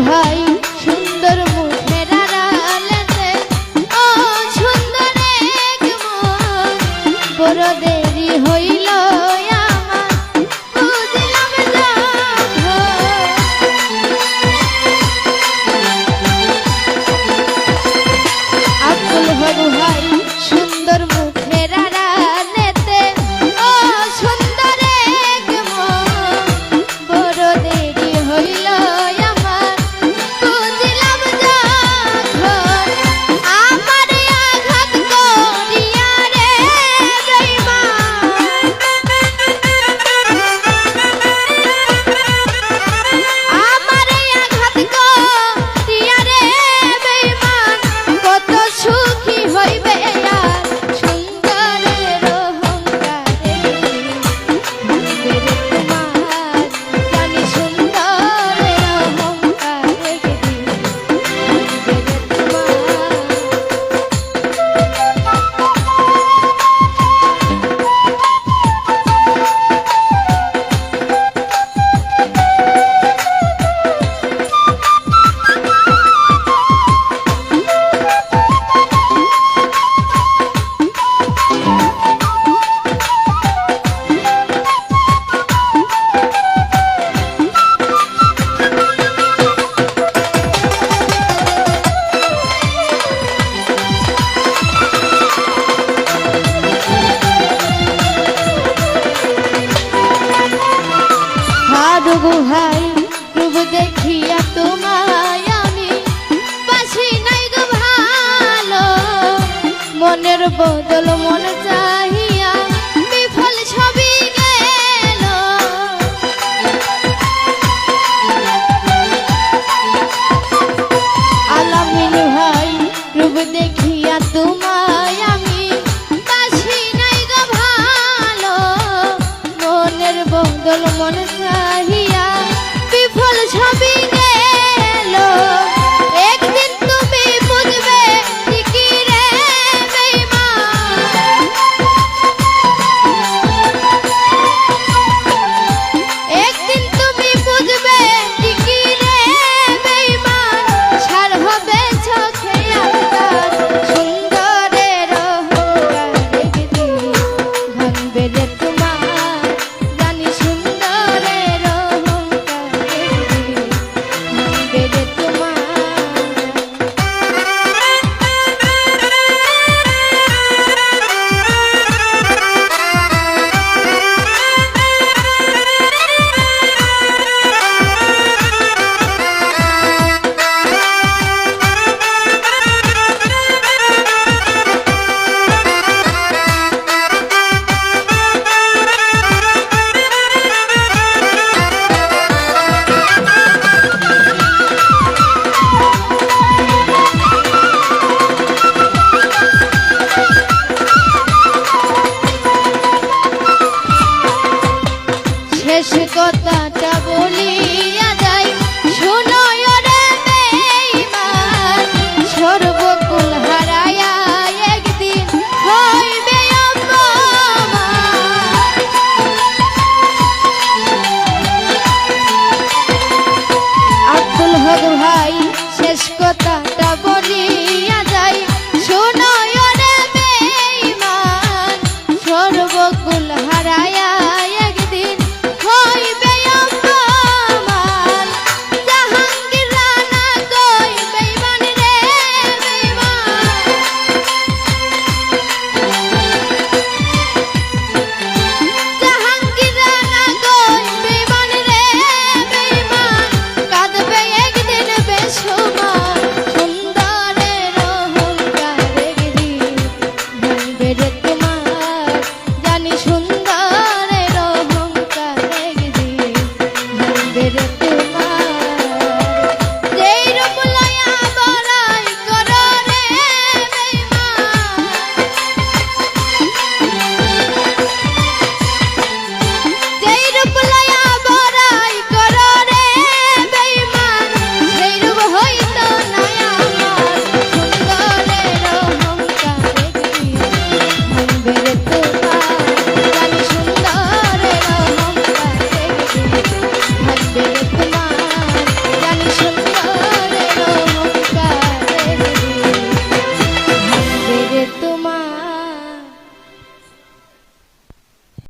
ভাই সুন্দর মুখের আড়ালেতে ও সুন্দর এক মন বড় দেরি হইল আমার বুঝলাম আব্দুল হক ভাই সুন্দর মুখের আড়ালেতে ও সুন্দর এক মন বড় দেরি হইল ভাই রূপ দেখিয়া তোমায় আমি বাসি নাই গো ভালো মনের বদল মন চাহিয়া বিফল ছবি গেল আলামিন ভাই রূপ দেখিয়া তোমায় আমি বাসি নাই গো ভালো মনের বদল মন চাহিয়া বিফল ছবি গেল একদিন তুমি বুঝবে ঠিকই রে বেঈমান একদিন তুমি বুঝবে ঠিকই রে বেঈমান ছাড় হবে চোখে আন্দার সুন্দরের অহংকার একদিন ভাঙবে রে তোমার জানি সুন্দরের শেষ কথাটা বলিয়া যাই শোনো রে বেঈমান সর্বকুল হারায়া একদিন হইবে অপমান আব্দুল হক ভাই